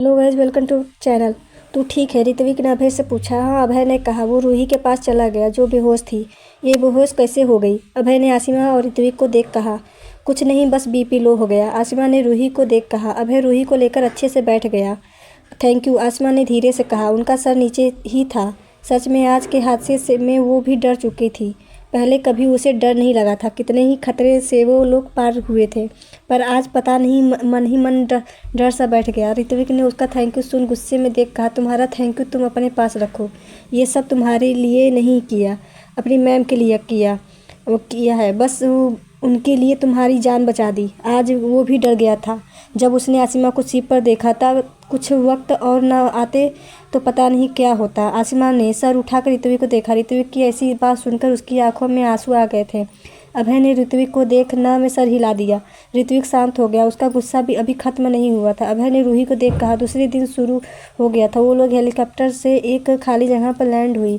Hello guys, welcome to channel. तू ठीक है? ऋत्विक ने अभय से पूछा। हाँ, अभय ने कहा। वो रूही के पास चला गया जो बेहोश थी। ये बेहोश कैसे हो गई? अभय ने आसिमा और ऋत्विक को देख कहा। कुछ नहीं, बस बीपी लो हो गया। आसिमा ने रूही को देख कहा। अभय रूही को लेकर अच्छे से बैठ गया। थैंक यू, आसिमा ने धीरे से कहा। उनका सर नीचे ही था। सच में आज के हादसे से में वो भी डर चुकी थी। पहले कभी उसे डर नहीं लगा था। कितने ही खतरे से वो लोग पार हुए थे, पर आज पता नहीं मन ही मन डर सा बैठ गया। ऋत्विक ने उसका थैंक यू सुन गुस्से में देख कहा, तुम्हारा थैंक यू तुम अपने पास रखो। ये सब तुम्हारे लिए नहीं किया, अपनी मैम के लिए किया है। बस उनके लिए तुम्हारी जान बचा दी। आज वो भी डर गया था जब उसने आसिमा को सीप पर देखा था। कुछ वक्त और न आते तो पता नहीं क्या होता। आसिमा ने सर उठाकर ऋत्विक को देखा। ऋत्विक की ऐसी बात सुनकर उसकी आंखों में आंसू आ गए थे। अभय ने ऋत्विक को देखना में सर हिला दिया। ऋत्विक शांत हो गया। उसका गुस्सा भी अभी खत्म नहीं हुआ था। अभय ने रूही को देख कहा। दूसरे दिन शुरू हो गया था। वो लोग हेलीकॉप्टर से एक खाली जगह पर लैंड हुई।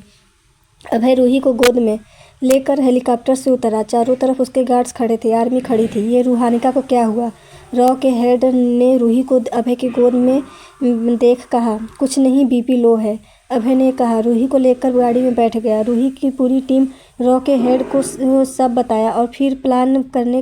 अभय रूही को गोद में लेकर हेलीकॉप्टर से उतरा। चारों तरफ उसके गार्ड्स खड़े थे, आर्मी खड़ी थी। ये रूहानिका को क्या हुआ? रॉ के हेड ने रूही को अभय की गोद में देख कहा, कुछ नहीं, बीपी लो है। अभय ने कहा। रूही को लेकर गाड़ी में बैठ गया। रूही की पूरी टीम रॉ के हेड को सब बताया और फिर प्लान करने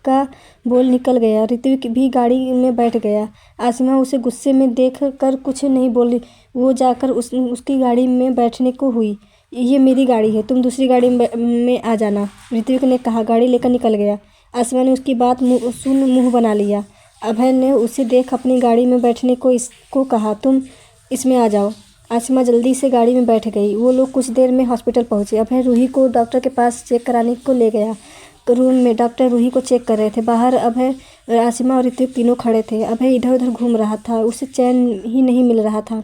का बोल निकल गया। ऋत्विक भी गाड़ी में बैठ गया। आसिमा उसे गुस्से में देख कर कुछ नहीं बोली। वो जाकर उसकी गाड़ी में बैठने को हुई। ये मेरी गाड़ी है, तुम दूसरी गाड़ी में आ जाना, ऋत्विक ने कहा। गाड़ी लेकर निकल गया। आसिमा ने उसकी बात सुन मुंह बना लिया। अभय ने उसे देख अपनी गाड़ी में बैठने को इसको कहा, तुम इसमें आ जाओ। आसिमा जल्दी से गाड़ी में बैठ गई। वो लोग कुछ देर में हॉस्पिटल पहुंचे। अभय रूही को डॉक्टर के पास चेक कराने को ले गया। रूम में डॉक्टर रूही को चेक कर रहे थे। बाहर अभय, आसिमा और ऋत्विक तीनों खड़े थे। अभय इधर उधर घूम रहा था। उसे चैन ही नहीं मिल रहा था।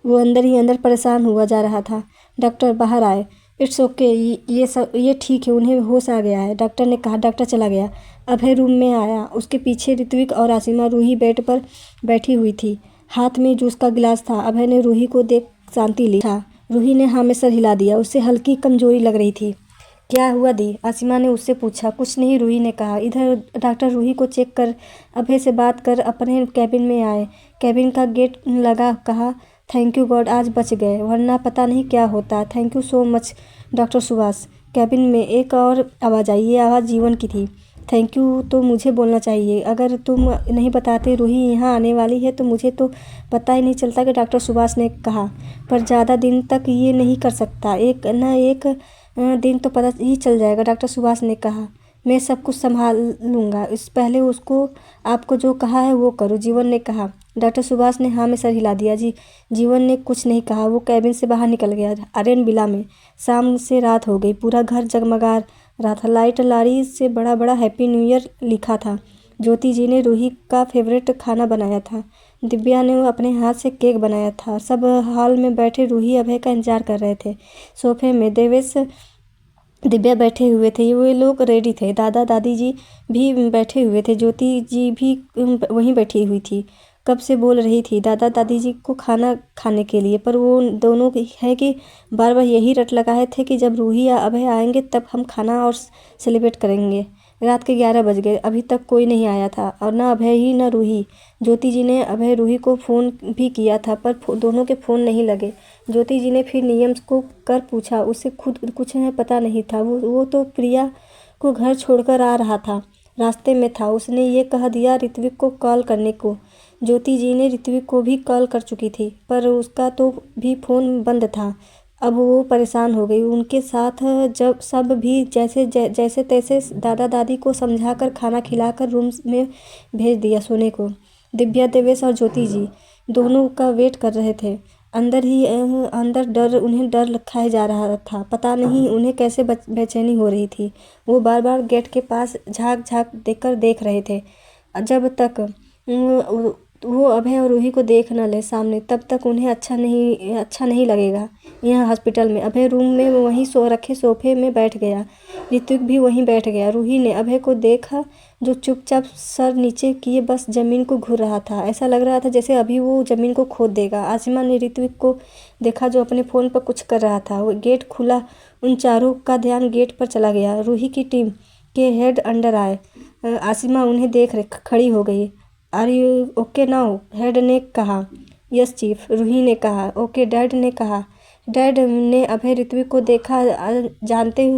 वो अंदर ही अंदर परेशान हुआ जा रहा था। डॉक्टर बाहर आए। इट्स ओके, ये ठीक है, उन्हें होश आ गया है, डॉक्टर ने कहा। डॉक्टर चला गया। अभय रूम में आया। उसके पीछे ऋत्विक और आसिमा। रूही बेड पर बैठी हुई थी। हाथ में जूस का गिलास था। अभय ने रूही को देख शांति ली था। रूही ने हाँ में सर हिला दिया। उसे हल्की कमजोरी लग रही थी। क्या हुआ दी? आसिमा ने उससे पूछा। कुछ नहीं, रूही ने कहा। इधर डॉक्टर रूही को चेक कर अभय से बात कर अपने कैबिन में आए। कैबिन का गेट लगा। कहा, थैंक यू गॉड, आज बच गए, वरना पता नहीं क्या होता। Thank you so much doctor Subhash. Cabin में एक और आवाज़ आई। ये आवाज़ जीवन की थी। थैंक यू तो मुझे बोलना चाहिए। अगर तुम नहीं बताते रूही यहाँ आने वाली है तो मुझे तो पता ही नहीं चलता कि डॉक्टर सुभाष ने कहा। पर ज़्यादा दिन तक ये नहीं कर सकता। एक न एक दिन तो पता ही चल जाएगा, डॉक्टर सुभाष ने कहा। मैं सब कुछ संभाल लूँगा। इस पहले उसको आपको जो कहा है वो करो, जीवन ने कहा। डॉक्टर सुभाष ने हाँ में सर हिला दिया। जीवन ने कुछ नहीं कहा। वो कैबिन से बाहर निकल गया। आर्यन विला में शाम से रात हो गई। पूरा घर जगमगा रहा था। लाइट लारी से बड़ा बड़ा हैप्पी न्यू ईयर लिखा था। ज्योति जी ने रूही का फेवरेट खाना बनाया था। दिव्या ने अपने हाथ से केक बनाया था। सब हॉल में बैठे रूही अभय का इंतजार कर रहे थे। सोफे में देवेश दिव्या बैठे हुए थे। वे लोग रेडी थे। दादा दादी जी भी बैठे हुए थे। ज्योति जी भी वहीं बैठी हुई थी। कब से बोल रही थी दादा दादी जी को खाना खाने के लिए, पर वो दोनों है कि बार बार यही रट लगाए थे कि जब रूही या अभय आएंगे तब हम खाना और सेलिब्रेट करेंगे। रात के 11 बज गए। अभी तक कोई नहीं आया था, और न अभय ही न रूही। ज्योति जी ने अभय रूही को फ़ोन भी किया था, पर दोनों के फ़ोन नहीं लगे। ज्योति जी ने फिर नियम को कर पूछा। उसे खुद कुछ पता नहीं था। वो तो प्रिया को घर छोड़कर आ रहा था, रास्ते में था। उसने ये कह दिया ऋत्विक को कॉल करने को। ज्योति जी ने ऋत्विक को भी कॉल कर चुकी थी, पर उसका तो भी फ़ोन बंद था। अब वो परेशान हो गई। उनके साथ जब सब भी जैसे तैसे दादा दादी को समझाकर खाना खिलाकर रूम में भेज दिया सोने को। दिव्या, देवेश और ज्योति जी दोनों का वेट कर रहे थे। अंदर ही अंदर उन्हें डर खाया जा रहा था। पता नहीं उन्हें कैसे बेचैनी हो रही थी। वो बार बार गेट के पास झाँक देख रहे थे। जब तक वो अभय और रूही को देख न ले सामने, तब तक उन्हें अच्छा नहीं लगेगा। यहाँ हॉस्पिटल में अभय रूम में वहीं रखे सोफे में बैठ गया। ऋत्विक भी वहीं बैठ गया। रूही ने अभय को देखा, जो चुपचाप सर नीचे किए बस जमीन को घूर रहा था। ऐसा लग रहा था जैसे अभी वो जमीन को खोद देगा। आसिमा ने ऋत्विक को देखा, जो अपने फ़ोन पर कुछ कर रहा था। वो गेट खुला। उन चारों का ध्यान गेट पर चला गया। रूही की टीम के हेड अंदर आए। आसिमा उन्हें देख खड़ी हो गई। Are you okay now? Head ने कहा। यस चीफ, रूही ने कहा। ओके डैड ने कहा। डैड ने अभय ऋत्विक को देखा। जानते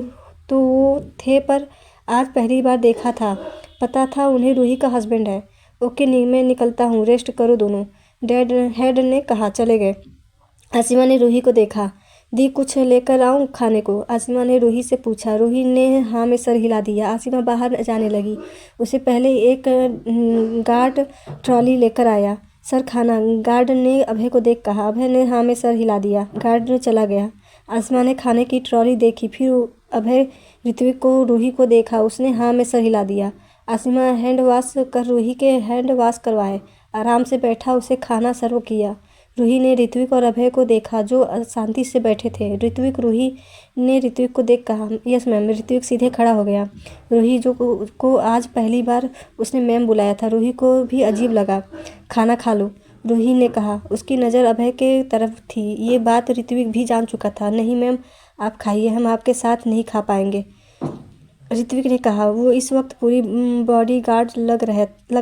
तो वो थे पर आज पहली बार देखा था। पता था उन्हें रूही का हस्बैंड है। ओके नहीं, मैं निकलता हूँ, रेस्ट करो दोनों, डैड हेड ने कहा। चले गए। आसिमा ने रूही को देखा। दी कुछ लेकर आऊँ खाने को? आसिमा ने रूही से पूछा। रूही ने हाँ में सर हिला दिया। आसिमा बाहर जाने लगी। उससे पहले एक गार्ड ट्रॉली लेकर आया। सर खाना, गार्ड ने अभय को देख कहा। अभय ने हाँ में सर हिला दिया। गार्ड ने चला गया। आसिमा ने खाने की ट्रॉली देखी, फिर अभय ऋत्विक को रूही को देखा। उसने हाँ में सर हिला दिया। आसिमा हैंड वॉश कर रूही के हैंड वॉश करवाए। आराम से बैठा उसे खाना सर्व किया। रूही ने ऋत्विक और अभय को देखा जो शांति से बैठे थे। रूही ने ऋत्विक को देख कहा। Yes ma'am. ऋत्विक सीधे खड़ा हो गया। रूही को आज पहली बार उसने मैम बुलाया था। रूही को भी अजीब लगा। खाना खा लो, रूही ने कहा। उसकी नज़र अभय के तरफ थी। ये बात ऋत्विक भी जान चुका था। नहीं मैम, आप खाइए, हम आपके साथ नहीं खा पाएंगे, ऋत्विक ने कहा। वो इस वक्त पूरी बॉडी गार्ड लग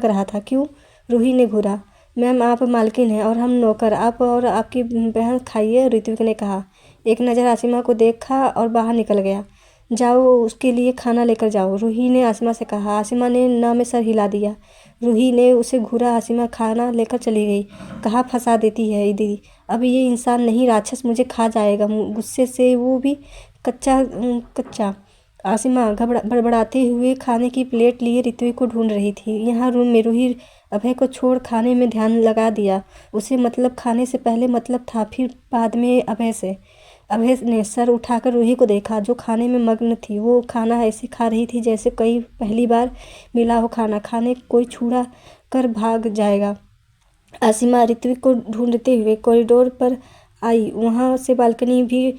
रहा था। क्यों? रूही ने घूरा। मैम आप मालकिन हैं और हम नौकर, आप और आपकी बहन खाइए, ऋत्विक ने कहा। एक नज़र आसिमा को देखा और बाहर निकल गया। जाओ उसके लिए खाना लेकर जाओ, रूही ने आसिमा से कहा। आसिमा ने ना में सर हिला दिया। रूही ने उसे घूरा। आसिमा खाना लेकर चली गई। कहाँ फंसा देती है दीदी, अब ये इंसान नहीं राक्षस मुझे खा जाएगा। गुस्से से वो भी कच्चा। आसिमा बड़बड़ाते हुए खाने की प्लेट लिए ऋत्विक को ढूंढ रही थी। यहाँ रूम में रूही अभय को छोड़ खाने में ध्यान लगा दिया। उसे मतलब खाने से पहले मतलब था, फिर बाद में अभय से। अभय ने सर उठाकर रूही को देखा जो खाने में मग्न थी। वो खाना ऐसे खा रही थी जैसे कई पहली बार मिला हो खाना। खाने कोई छुड़ा कर भाग जाएगा। आसिमा ऋत्विक को ढूंढते हुए कॉरिडोर पर आई। वहाँ से बालकनी भी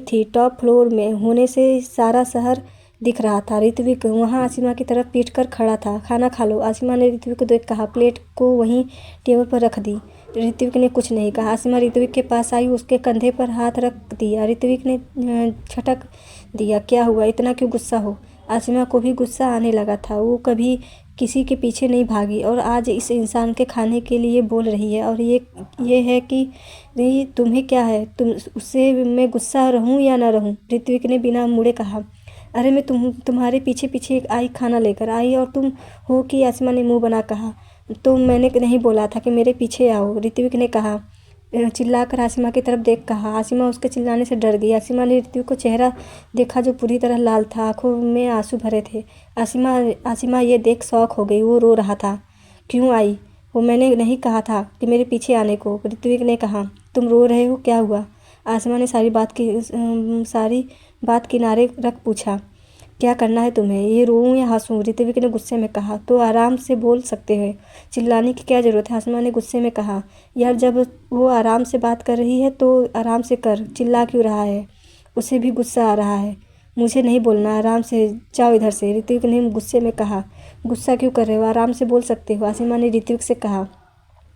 थी। टॉप फ्लोर में होने से सारा शहर दिख रहा था। ऋत्विक वहाँ आसिमा की तरफ पीट कर खड़ा था। खाना खा लो, आसिमा ने ऋत्विक को देख कहा। प्लेट को वहीं टेबल पर रख दी। ऋत्विक ने कुछ नहीं कहा। आसिमा ऋत्विक के पास आई, उसके कंधे पर हाथ रख दिया। ऋत्विक ने छटक दिया। क्या हुआ, इतना क्यों गुस्सा हो? आसिमा को भी गुस्सा आने लगा था। वो कभी किसी के पीछे नहीं भागी और आज इस इंसान के खाने के लिए बोल रही है। और ये है कि नहीं, तुम्हें क्या है, तुम उससे मैं गुस्सा रहूं या ना रहूं? ऋत्विक ने बिना मुड़े कहा। अरे मैं तुम्हारे पीछे पीछे आई, खाना लेकर आई और तुम हो कि? आसिमा ने मुंह बना कहा। तो मैंने नहीं बोला था कि मेरे पीछे आओ, ऋत्विक ने कहा। चिल्लाकर आसिमा की तरफ देख कहा। आसिमा उसके चिल्लाने से डर गई। आसिमा ने ऋत्विक को चेहरा देखा जो पूरी तरह लाल था। आंखों में आंसू भरे थे। आसिमा ये देख शौक हो गई। वो रो रहा था। क्यों आई वो? मैंने नहीं कहा था कि मेरे पीछे आने को, ऋत्विक ने कहा। तुम रो रहे हो, क्या हुआ? आसिमा ने सारी बात किनारे रख पूछा। क्या करना है तुम्हें, ये रोऊं या हंसूं? ऋत्विक ने गुस्से में कहा। तो आराम से बोल सकते हैं, चिल्लाने की क्या ज़रूरत है? आसिमा ने गुस्से में कहा। यार जब वो आराम से बात कर रही है तो आराम से कर, चिल्ला क्यों रहा है? उसे भी गुस्सा आ रहा है। मुझे नहीं बोलना, आराम से जाओ इधर से, ऋत्विक ने गुस्से में कहा। गुस्सा क्यों कर रहे हो, आराम से बोल सकते हो, आसिमा ने ऋत्विक से कहा।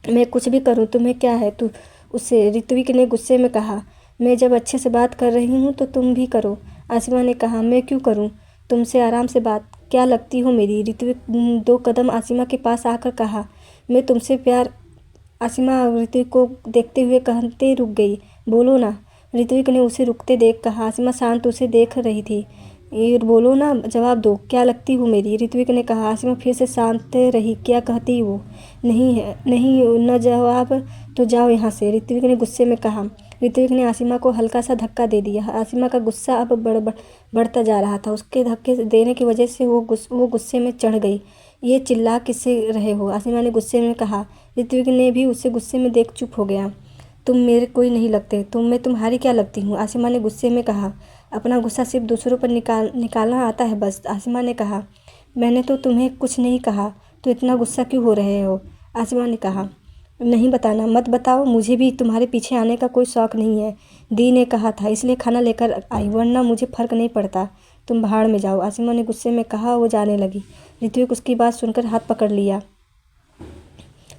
मैं कुछ भी करूं, तुम्हें क्या है? तू उससे, ऋत्विक ने गुस्से में कहा। मैं जब अच्छे से बात कर रही हूँ तो तुम भी करो, आसिमा ने कहा। मैं क्यों करूँ तुमसे आराम से बात? क्या लगती हो मेरी? ऋत्विक 2 कदम आसिमा के पास आकर कहा। मैं तुमसे प्यार। आसिमा ऋत्विक को देखते हुए कहते रुक गई। बोलो ना, ऋत्विक ने उसे रुकते देख कहा। आसिमा शांत उसे देख रही थी। ये बोलो ना, जवाब दो, क्या लगती हो मेरी? ऋत्विक ने कहा। आसिमा फिर से शांत रही। क्या कहती वो? नहीं है, नहीं न जवाब तो जाओ यहाँ से, ऋत्विक ने गुस्से में कहा। ऋत्विक ने आसिमा को हल्का सा धक्का दे दिया। आसिमा का गुस्सा अब बढ़ता जा रहा था। उसके धक्के देने की वजह से वो गुस्से में चढ़ गई। ये चिल्ला किससे रहे हो? आसिमा ने गुस्से में कहा। ऋत्विक ने भी उसे गुस्से में देख चुप हो गया। तुम मेरे कोई नहीं लगते, मैं तुम्हारी क्या लगती हूँ? आसिमा ने गुस्से में कहा। अपना गुस्सा सिर्फ दूसरों पर निकालना आता है बस, आसिमा ने कहा। मैंने तो तुम्हें कुछ नहीं कहा, तो इतना गुस्सा क्यों हो रहे हो? आसिमा ने कहा। नहीं बताना, मत बताओ, मुझे भी तुम्हारे पीछे आने का कोई शौक़ नहीं है। दी ने कहा था इसलिए खाना लेकर आई, वरना मुझे फ़र्क नहीं पड़ता। तुम भाड़ में जाओ, आसिमा ने गुस्से में कहा। वो जाने लगी। ऋत्विक उसकी बात सुनकर हाथ पकड़ लिया।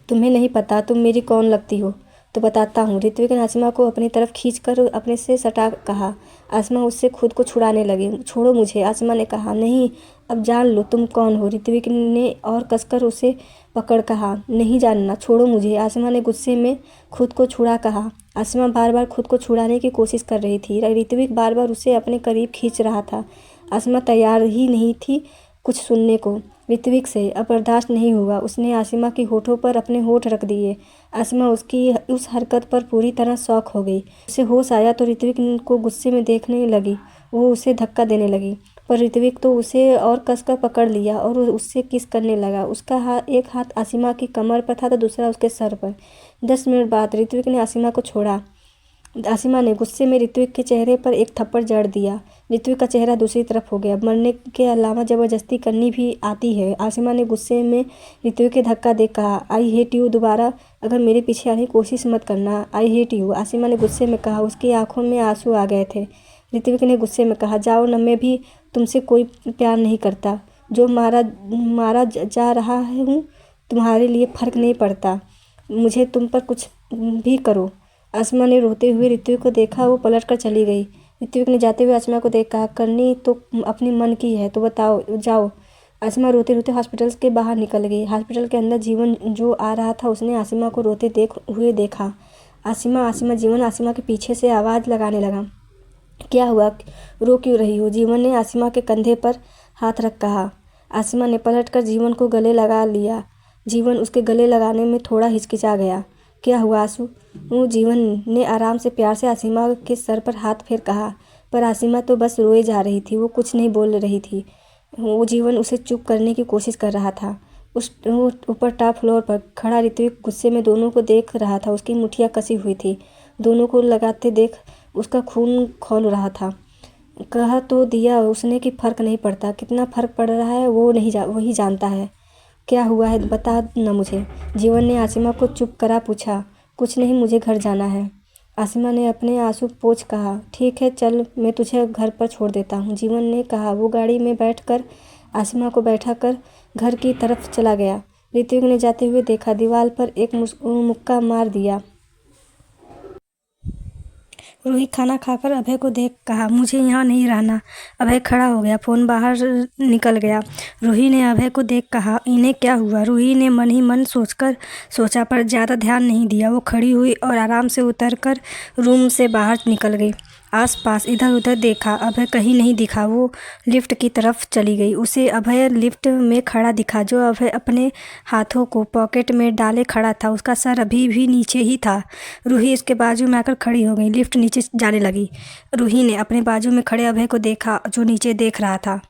तुम्हें नहीं पता तुम मेरी कौन लगती हो? तो बताता हूँ, ऋत्विक ने आसिमा को अपनी तरफ खींचकर अपने से सटा कहा। आसिमा उससे खुद को छुड़ाने लगी। छोड़ो मुझे, आसिमा ने कहा। नहीं, अब जान लो तुम कौन हो, ऋत्विक ने और कसकर उसे पकड़ कहा, नहीं जानना, छोड़ो मुझे। आसिमा ने गुस्से में खुद को छुड़ा कहा। आसिमा बार बार खुद को छुड़ाने की कोशिश कर रही थी। ऋत्विक बार बार उसे अपने करीब खींच रहा था। आसिमा तैयार ही नहीं थी कुछ सुनने को ऋत्विक से। अब बर्दाश्त नहीं हुआ। उसने आसिमा के होठों पर अपने होठ रख दिए। आसिमा उसकी उस हरकत पर पूरी तरह शॉक हो गई। उसे होश आया तो ऋत्विक को गुस्से में देखने लगी। वो उसे धक्का देने लगी, पर ऋत्विक तो उसे और कसकर पकड़ लिया और उससे किस करने लगा। उसका एक हाथ आसिमा की कमर पर था तो दूसरा उसके सर पर। 10 मिनट बाद ऋत्विक ने आसिमा को छोड़ा। आसिमा ने गुस्से में ऋत्विक के चेहरे पर एक थप्पड़ जड़ दिया। ऋत्विक का चेहरा दूसरी तरफ हो गया। मरने के अलावा ज़बरदस्ती करनी भी आती है। आसिमा ने गुस्से में ऋत्विक के धक्का दे कहा, आई हेट यू, दोबारा अगर मेरे पीछे आने की कोशिश मत करना, आई हेट यू। आसिमा ने गुस्से में कहा। उसकी आंखों में आंसू आ गए थे। ऋत्विक ने गुस्से में कहा, जाओ न, मैं भी तुमसे कोई प्यार नहीं करता। जो मारा जा रहा हूँ तुम्हारे लिए फ़र्क नहीं पड़ता। मुझे तुम पर कुछ भी करो। आसिमा ने रोते हुए ऋत्विक को देखा। वो पलट कर चली गई। ऋत्विक ने जाते हुए आसिमा को देख कहा, करनी तो अपने मन की है तो बताओ, जाओ। आसिमा रोते रोते हॉस्पिटल के बाहर निकल गई। हॉस्पिटल के अंदर जीवन जो आ रहा था उसने आसिमा को रोते हुए देखा। आसिमा, आसिमा, जीवन आसिमा के पीछे से आवाज़ लगाने लगा, क्या हुआ, रो क्यों रही हो? जीवन ने आसिमा के कंधे पर हाथ रख कहा। आसिमा ने पलटकर जीवन को गले लगा लिया। जीवन उसके गले लगाने में थोड़ा हिचकिचा गया। क्या हुआ आंसू? जीवन ने आराम से प्यार से आसिमा के सर पर हाथ फेर कहा, पर आसिमा तो बस रोए जा रही थी। वो कुछ नहीं बोल रही थी। वो जीवन उसे चुप करने की कोशिश कर रहा था। उस ऊपर टॉप फ्लोर पर खड़ा ऋत्विक गुस्से में दोनों को देख रहा था। उसकी मुठ्ठियाँ कसी हुई थी। दोनों को लगाते देख उसका खून खौल रहा था। कहा तो दिया उसने कि फ़र्क नहीं पड़ता। कितना फ़र्क पड़ रहा है वो वही जानता है। क्या हुआ है बता न मुझे। जीवन ने आसिमा को चुप करा पूछा। कुछ नहीं, मुझे घर जाना है। आसिमा ने अपने आंसू पोंछ कहा, ठीक है चल, मैं तुझे घर पर छोड़ देता हूँ। जीवन ने कहा। वो गाड़ी में बैठकर आसिमा को बैठाकर घर की तरफ चला गया। ऋत्विक ने जाते हुए देखा, दीवार पर एक मुक्का मार दिया। रूही खाना खाकर अभय को देख कहा, मुझे यहाँ नहीं रहना। अभय खड़ा हो गया, फ़ोन बाहर निकल गया। रूही ने अभय को देख कहा, इन्हें क्या हुआ? रूही ने मन ही मन सोचा पर ज़्यादा ध्यान नहीं दिया। वो खड़ी हुई और आराम से उतरकर रूम से बाहर निकल गई। आसपास इधर उधर देखा, अभय कहीं नहीं दिखा। वो लिफ्ट की तरफ चली गई। उसे अभय लिफ्ट में खड़ा दिखा, जो अभय अपने हाथों को पॉकेट में डाले खड़ा था। उसका सर अभी भी नीचे ही था। रूही इसके बाजू में आकर खड़ी हो गई। लिफ्ट नीचे जाने लगी। रूही ने अपने बाजू में खड़े अभय को देखा, जो नीचे देख रहा था।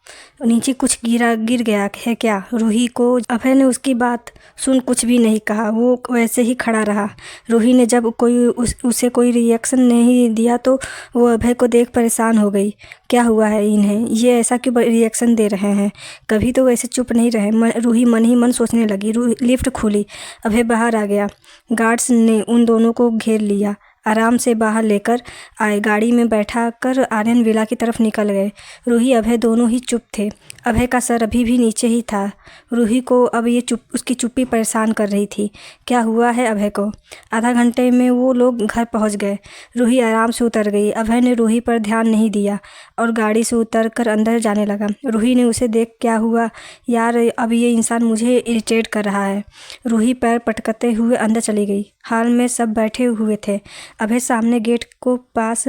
नीचे कुछ गिर गया है क्या? रूही को अभय ने उसकी बात सुन कुछ भी नहीं कहा। वो वैसे ही खड़ा रहा। रूही ने जब उसे कोई रिएक्शन नहीं दिया तो वो अभय को देख परेशान हो गई। क्या हुआ है इन्हें? ये ऐसा क्यों रिएक्शन दे रहे हैं? कभी तो वैसे चुप नहीं रहे। रूही मन ही मन सोचने लगी। लिफ्ट खुली। अभय बाहर आ गया। गार्ड्स ने उन दोनों को घेर लिया। आराम से बाहर लेकर आए। गाड़ी में बैठाकर आर्यन विला की तरफ निकल गए। रूही अभय दोनों ही चुप थे। अभय का सर अभी भी नीचे ही था। रूही को अब ये उसकी चुप्पी परेशान कर रही थी। क्या हुआ है अभय को? आधा घंटे में वो लोग घर पहुंच गए। रूही आराम से उतर गई। अभय ने रूही पर ध्यान नहीं दिया और गाड़ी से उतरकर अंदर जाने लगा। रूही ने उसे देख, क्या हुआ यार, अब ये इंसान मुझे इरिटेट कर रहा है। रूही पैर पटकते हुए अंदर चली गई। हाल में सब बैठे हुए थे। अभय सामने गेट को पास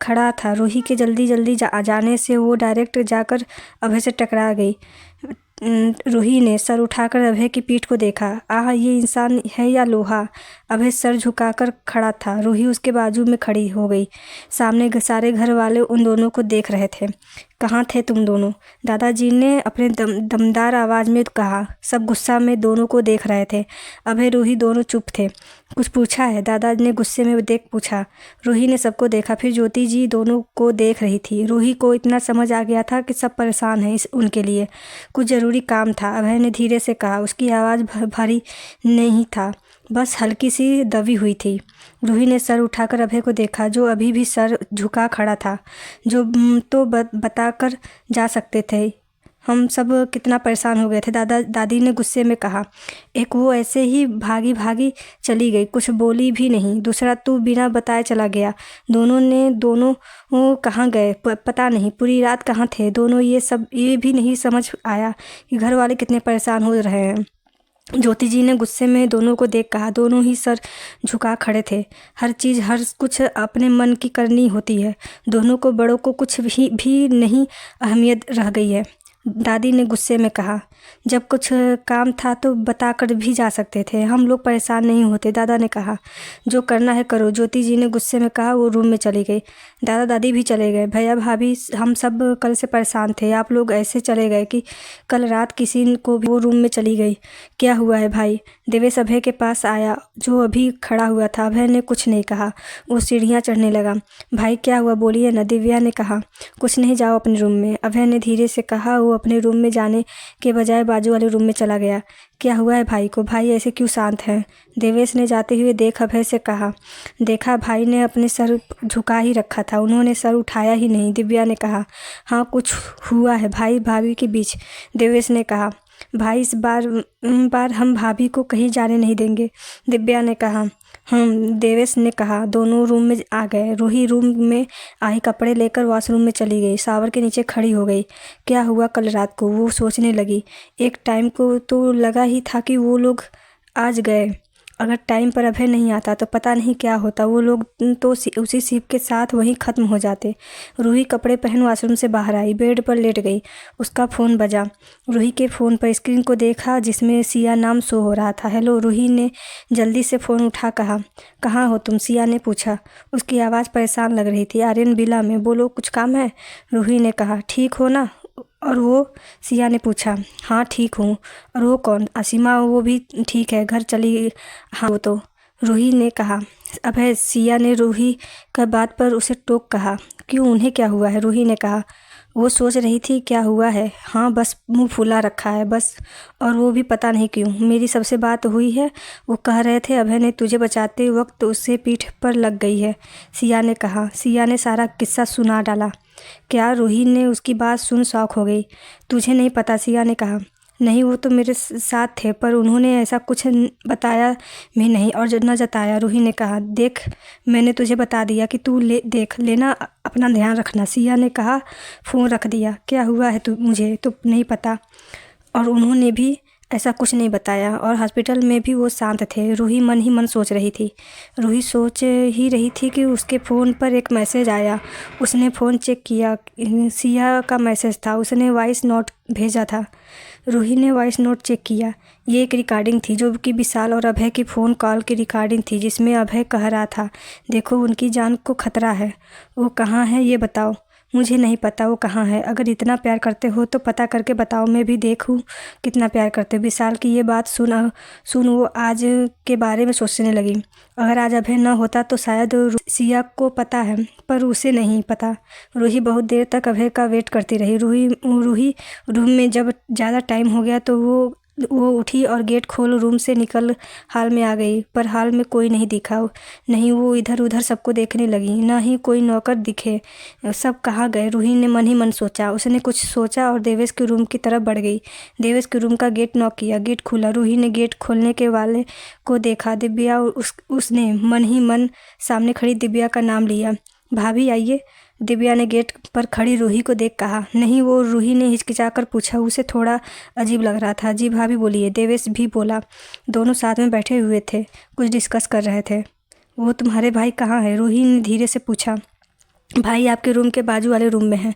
खड़ा था। रूही के जल्दी जाने से वो डायरेक्ट जाकर अभय से टकरा गई। रूही ने सर उठाकर अभय की पीठ को देखा। आह, ये इंसान है या लोहा? अभय सर झुकाकर खड़ा था। रूही उसके बाजू में खड़ी हो गई। सामने सारे घर वाले उन दोनों को देख रहे थे। कहाँ थे तुम दोनों? दादाजी ने अपने दमदार आवाज़ में कहा। सब गुस्सा में दोनों को देख रहे थे। अभय रूही दोनों चुप थे। कुछ पूछा है? दादाजी ने गुस्से में देख पूछा। रूही ने सबको देखा, फिर ज्योति जी दोनों को देख रही थी। रूही को इतना समझ आ गया था कि सब परेशान हैं उनके लिए। कुछ ज़रूरी काम था। अभय ने धीरे से कहा। उसकी आवाज़ भारी नहीं था, बस हल्की सी दबी हुई थी। रूही ने सर उठाकर अभय को देखा, जो अभी भी सर झुका खड़ा था। जो तो बता कर जा सकते थे। हम सब कितना परेशान हो गए थे, दादी ने गुस्से में कहा। एक वो ऐसे ही भागी चली गई, कुछ बोली भी नहीं। दूसरा तू बिना बताए चला गया। दोनों कहाँ गए पता नहीं। पूरी रात कहाँ थे दोनों? ये भी नहीं समझ आया कि घर वाले कितने परेशान हो रहे हैं। ज्योति जी ने गुस्से में दोनों को देख कहा। दोनों ही सर झुका खड़े थे। हर चीज़ हर कुछ अपने मन की करनी होती है। दोनों को बड़ों को कुछ भी नहीं अहमियत रह गई है। दादी ने गुस्से में कहा, जब कुछ काम था तो बता कर भी जा सकते थे, हम लोग परेशान नहीं होते। दादा ने कहा, जो करना है करो। ज्योति जी ने गुस्से में कहा। वो रूम में चली गई। दादा दादी भी चले गए। भैया भाभी हम सब कल से परेशान थे। आप लोग ऐसे चले गए कि कल रात किसी को भी। वो रूम में चली गई। क्या हुआ है भाई? देवेश अभय के पास आया जो अभी खड़ा हुआ था। अभय ने कुछ नहीं कहा। वो सीढ़ियाँ चढ़ने लगा। भाई क्या हुआ, बोलिए ना, दिव्या ने कहा। कुछ नहीं, जाओ अपने रूम में, अभय ने धीरे से कहा। वो अपने रूम में जाने के बजाय बाजू वाले रूम में चला गया। क्या हुआ है भाई को? भाई ऐसे क्यों शांत है? देवेश ने जाते हुए देख अभय से कहा। देखा, भाई ने अपने सर झुका ही रखा था, उन्होंने सर उठाया ही नहीं। दिव्या ने कहा, हाँ कुछ हुआ है भाई भाभी के बीच। देवेश ने कहा, भाई इस बार हम भाभी को कहीं जाने नहीं देंगे। दिव्या ने कहा। देवेश ने कहा। दोनों रूम में आ गए। रूही रूम में आई, कपड़े लेकर वॉशरूम में चली गई। शावर के नीचे खड़ी हो गई। क्या हुआ कल रात को? वो सोचने लगी। एक टाइम को तो लगा ही था कि वो लोग आज गए। अगर टाइम पर अभय नहीं आता तो पता नहीं क्या होता। वो लोग तो उसी शिप के साथ वहीं ख़त्म हो जाते। रूही कपड़े पहन वॉशरूम से बाहर आई, बेड पर लेट गई। उसका फ़ोन बजा। रूही के फ़ोन पर स्क्रीन को देखा जिसमें सिया नाम शो हो रहा था। हेलो, रूही ने जल्दी से फ़ोन उठा कहा। कहाँ हो तुम? सिया ने पूछा। उसकी आवाज़ परेशान लग रही थी। आर्यन विला में, बोलो कुछ काम है? रूही ने कहा। ठीक हो ना? और वो? सिया ने पूछा। हाँ ठीक हूँ। और वो कौन? असीमा, वो भी ठीक है, घर चली। हाँ वो तो, रूही ने कहा। अभय, सिया ने रूही का बात पर उसे टोक कहा। क्यों, उन्हें क्या हुआ है? रूही ने कहा। वो सोच रही थी क्या हुआ है। हाँ बस मुंह फुला रखा है बस, और वो भी पता नहीं क्यों। मेरी सबसे बात हुई है। वो कह रहे थे अभय ने तुझे बचाते वक्त उससे पीठ पर लग गई है, सिया ने कहा। सिया ने सारा किस्सा सुना डाला। क्या? रूही ने उसकी बात सुन शॉक हो गई। तुझे नहीं पता? सिया ने कहा। नहीं, वो तो मेरे साथ थे, पर उन्होंने ऐसा कुछ बताया भी नहीं और न जताया। रूही ने कहा। देख, मैंने तुझे बता दिया कि तू देख लेना, अपना ध्यान रखना। सिया ने कहा। फ़ोन रख दिया। क्या हुआ है? मुझे तो नहीं पता, और उन्होंने भी ऐसा कुछ नहीं बताया। और हॉस्पिटल में भी वो शांत थे। रूही मन ही मन सोच रही थी। रूही सोच ही रही थी कि उसके फ़ोन पर एक मैसेज आया। उसने फ़ोन चेक किया। सिया का मैसेज था। उसने वॉइस नोट भेजा था। रूही ने वॉइस नोट चेक किया। ये एक रिकॉर्डिंग थी जो कि विशाल और अभय की फ़ोन कॉल की रिकॉर्डिंग थी, जिसमें अभय कह रहा था, देखो उनकी जान को खतरा है। वो कहाँ है ये बताओ? मुझे नहीं पता वो कहाँ है। अगर इतना प्यार करते हो तो पता करके बताओ, मैं भी देखूं कितना प्यार करते हो। विशाल की ये बात सुन वो आज के बारे में सोचने लगी। अगर आज अभय न होता तो शायद सिया को पता है, पर उसे नहीं पता। रूही बहुत देर तक अभय का वेट करती रही। रूही रूम में जब ज़्यादा टाइम हो गया तो वो उठी और गेट खोल रूम से निकल हॉल में आ गई, पर हॉल में कोई नहीं दिखा। नहीं, वो इधर उधर सबको देखने लगी, ना ही कोई नौकर दिखे। सब कहाँ गए? रूही ने मन ही मन सोचा। उसने कुछ सोचा और देवेश के रूम की तरफ बढ़ गई। देवेश के रूम का गेट नॉक किया। गेट खुला। रूही ने गेट खोलने के वाले को देखा, दिव्या। उसने मन ही मन सामने खड़ी दिव्या का नाम लिया। भाभी आइए, दिव्या ने गेट पर खड़ी रूही को देख कहा। नहीं, वो रूही ने हिचकिचाकर पूछा। उसे थोड़ा अजीब लग रहा था। जी भाभी बोलिए, देवेश भी बोला। दोनों साथ में बैठे हुए थे, कुछ डिस्कस कर रहे थे। वो तुम्हारे भाई कहाँ है? रूही ने धीरे से पूछा। भाई आपके रूम के बाजू वाले रूम में है,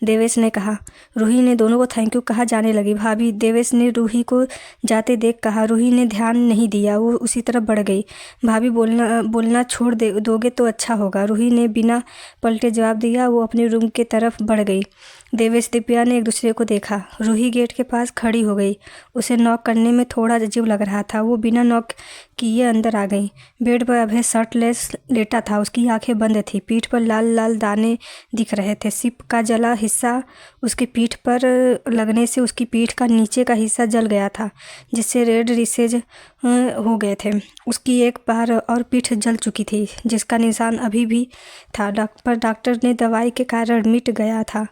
देवेश ने कहा। रूही ने दोनों को थैंक यू कहा जाने लगी। भाभी, देवेश ने रूही को जाते देख कहा। रूही ने ध्यान नहीं दिया, वो उसी तरफ बढ़ गई। भाभी बोलना छोड़ दोगे तो अच्छा होगा, रूही ने बिना पलटे जवाब दिया। वो अपने रूम के तरफ बढ़ गई। देवेश दिव्या ने एक दूसरे को देखा। रूही गेट के पास खड़ी हो गई। उसे नॉक करने में थोड़ा अजीब लग रहा था। वो बिना नॉक किए अंदर आ गई। बेड पर अभय शर्टलेस लेटा था। उसकी आंखें बंद थी। पीठ पर लाल लाल दाने दिख रहे थे। सिप का जला हिस्सा उसकी पीठ पर लगने से उसकी पीठ का नीचे का हिस्सा जल गया था, जिससे रेड रिसेज हो गए थे। उसकी एक बार और पीठ जल चुकी थी, जिसका निशान अभी भी था, पर डॉक्टर ने दवाई के कारण मिट गया था।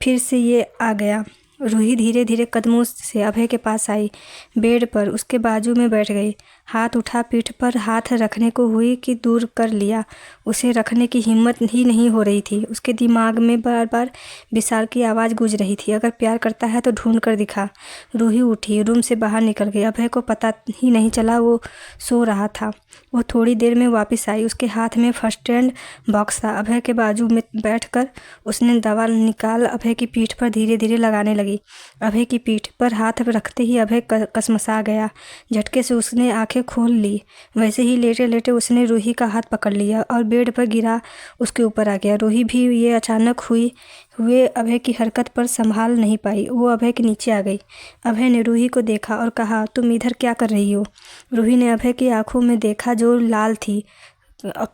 फिर से ये आ गया। रूही धीरे धीरे कदमों से अभय के पास आई। बेड पर उसके बाजू में बैठ गई। हाथ उठा, पीठ पर हाथ रखने को हुई कि दूर कर लिया। उसे रखने की हिम्मत ही नहीं हो रही थी। उसके दिमाग में बार बार विशाल की आवाज़ गूंज रही थी, अगर प्यार करता है तो ढूंढ कर दिखा। रूही उठी, रूम से बाहर निकल गई। अभय को पता ही नहीं चला वो सो रहा था। वो थोड़ी देर में वापस आई। उसके हाथ में फर्स्ट एड बॉक्स था। अभय के बाजू में बैठकर उसने दवा निकाल अभय की पीठ पर धीरे धीरे लगाने लगी। अभय की पीठ पर हाथ रखते ही अभय कसमसा गया। झटके से उसने आंखें खोल ली। वैसे ही लेटे लेटे उसने रूही का हाथ पकड़ लिया और बेड पर गिरा उसके ऊपर आ गया। रूही भी ये अचानक हुए अभय की हरकत पर संभाल नहीं पाई। वो अभय के नीचे आ गई। अभय ने रूही को देखा और कहा, तुम इधर क्या कर रही हो? रूही ने अभय की आंखों में देखा जो लाल थी,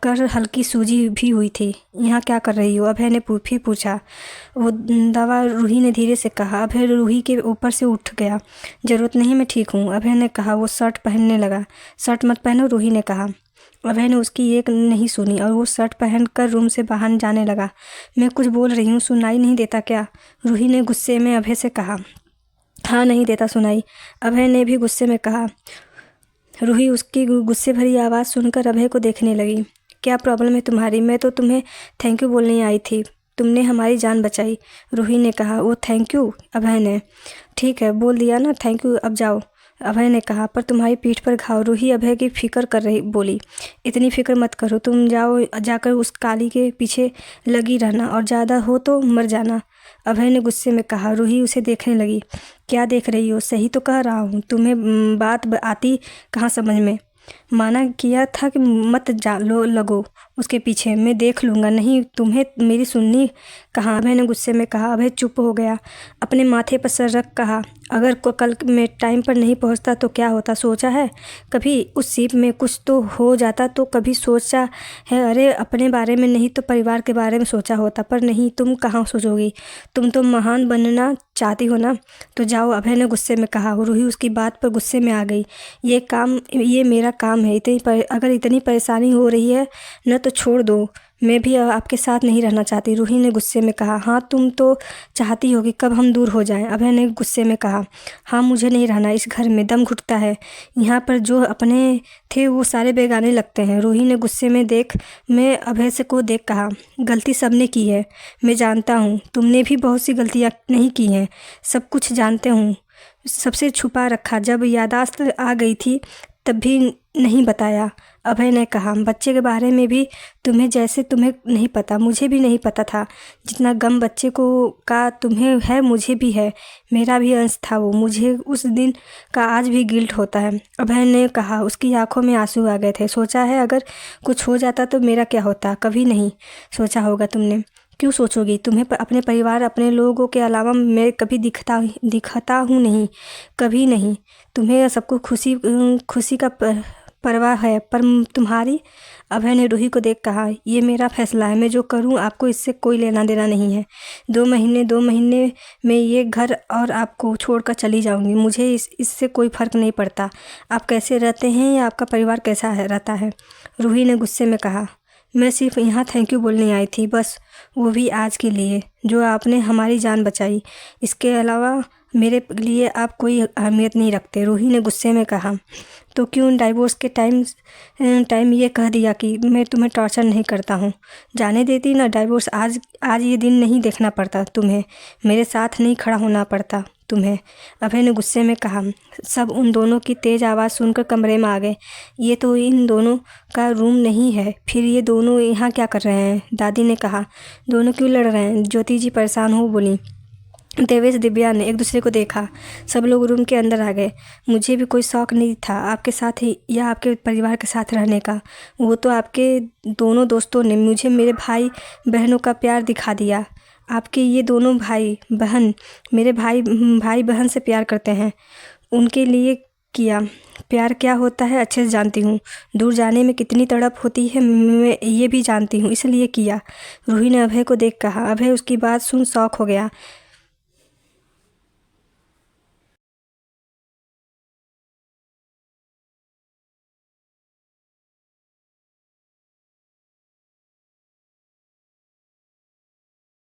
कर हल्की सूजी भी हुई थी। यहाँ क्या कर रही हो? अभय ने फिर पूछा। वो दवा, रूही ने धीरे से कहा। अभय रूही के ऊपर से उठ गया। ज़रूरत नहीं, मैं ठीक हूँ, अभय ने कहा। वो शर्ट पहनने लगा। शर्ट मत पहनो, रूही ने कहा। अभय ने उसकी एक नहीं सुनी और वो शर्ट पहनकर रूम से बाहर जाने लगा। मैं कुछ बोल रही हूँ, सुनाई नहीं देता क्या? रूही ने गुस्से में अभय से कहा। हाँ, नहीं देता सुनाई, अभय ने भी गुस्से में कहा। रूही उसकी गुस्से भरी आवाज़ सुनकर अभय को देखने लगी। क्या प्रॉब्लम है तुम्हारी? मैं तो तुम्हें थैंक यू बोलने आई थी, तुमने हमारी जान बचाई, रूही ने कहा। वो थैंक यू? अभय ने। ठीक है, बोल दिया ना थैंक यू, अब जाओ, अभय ने कहा। पर तुम्हारी पीठ पर घाव, रूही अभय की फिक्र कर रही बोली। इतनी फिक्र मत करो, तुम जाओ, जाकर उस काली के पीछे लगी रहना और ज़्यादा हो तो मर जाना, अभय ने गुस्से में कहा। रूही उसे देखने लगी। क्या देख रही हो? सही तो कह रहा हूँ, तुम्हें बात आती कहाँ समझ में? माना किया था कि मत जा लो लगो उसके पीछे, मैं देख लूँगा। नहीं, तुम्हें मेरी सुननी कहाँ? अभय ने गुस्से में कहा। अभय चुप हो गया। अपने माथे पर सर रख कहा, अगर कल मैं टाइम पर नहीं पहुँचता तो क्या होता? सोचा है कभी? उस सीप में कुछ तो हो जाता तो कभी सोचा है? अरे अपने बारे में नहीं तो परिवार के बारे में सोचा होता, पर नहीं, तुम कहाँ सोचोगी? तुम तो महान बनना चाहती हो ना, तो जाओ, अभय ने गुस्से में कहा। रूही उसकी बात पर गुस्से में आ गई। ये मेरा काम है, अगर इतनी परेशानी हो रही है न तो छोड़ दो, मैं भी आपके साथ नहीं रहना चाहती, रूही ने गुस्से में कहा। हाँ, तुम तो चाहती हो कि कब हम दूर हो जाएं, अभय ने गुस्से में कहा। हाँ, मुझे नहीं रहना इस घर में, दम घुटता है। यहाँ पर जो अपने थे वो सारे बेगाने लगते हैं, रूही ने गुस्से में मैं अभय से को देख कहा। गलती सबने की है, मैं जानता हूँ, तुमने भी बहुत सी गलतियाँ नहीं की हैं, सब कुछ जानते हूँ, सबसे छुपा रखा। जब याददाश्त आ गई थी तब भी नहीं बताया, अभय ने कहा। बच्चे के बारे में भी तुम्हें नहीं पता, मुझे भी नहीं पता था। जितना गम बच्चे को का तुम्हें है मुझे भी है, मेरा भी अंश था वो, मुझे उस दिन का आज भी गिल्ट होता है, अभय ने कहा। उसकी आंखों में आंसू आ गए थे। सोचा है अगर कुछ हो जाता तो मेरा क्या होता? कभी नहीं सोचा होगा तुमने। क्यों सोचोगी? तुम्हें अपने परिवार, अपने लोगों के अलावा मैं कभी दिखता हूँ नहीं, कभी नहीं। तुम्हें सबको खुशी का परवाह है, पर तुम्हारी? अभय ने रूही को देख कहा। ये मेरा फैसला है, मैं जो करूँ आपको इससे कोई लेना देना नहीं है। 2 महीने में ये घर और आपको छोड़कर चली जाऊँगी, मुझे इससे कोई फ़र्क नहीं पड़ता आप कैसे रहते हैं या आपका परिवार कैसा रहता है, रूही ने गुस्से में कहा। मैं सिर्फ यहाँ थैंक यू बोलने आई थी बस, वो भी आज के लिए जो आपने हमारी जान बचाई। इसके अलावा मेरे लिए आप कोई अहमियत नहीं रखते, रूही ने गुस्से में कहा। तो क्यों डाइवोर्स के टाइम ये कह दिया कि मैं तुम्हें टॉर्चर नहीं करता हूँ? जाने देती ना डाइवोर्स, आज ये दिन नहीं देखना पड़ता तुम्हें, मेरे साथ नहीं खड़ा होना पड़ता तुम्हें, अभय ने गुस्से में कहा। सब उन दोनों की तेज़ आवाज़ सुनकर कमरे में आ गए। ये तो इन दोनों का रूम नहीं है, फिर ये दोनों यहाँ क्या कर रहे हैं? दादी ने कहा। दोनों क्यों लड़ रहे हैं? ज्योति जी परेशान हो बोली। देवेश दिव्या ने एक दूसरे को देखा। सब लोग रूम के अंदर आ गए। मुझे भी कोई शौक़ नहीं था आपके साथ ही या आपके परिवार के साथ रहने का, वो तो आपके दोनों दोस्तों ने मुझे मेरे भाई बहनों का प्यार दिखा दिया। आपके ये दोनों भाई बहन मेरे भाई बहन से प्यार करते हैं, उनके लिए किया। प्यार क्या होता है अच्छे से जानती हूँ, दूर जाने में कितनी तड़प होती है मैं ये भी जानती हूँ, इसलिए किया, रूही ने अभय को देख कहा। अभय उसकी बात सुन शॉक हो गया।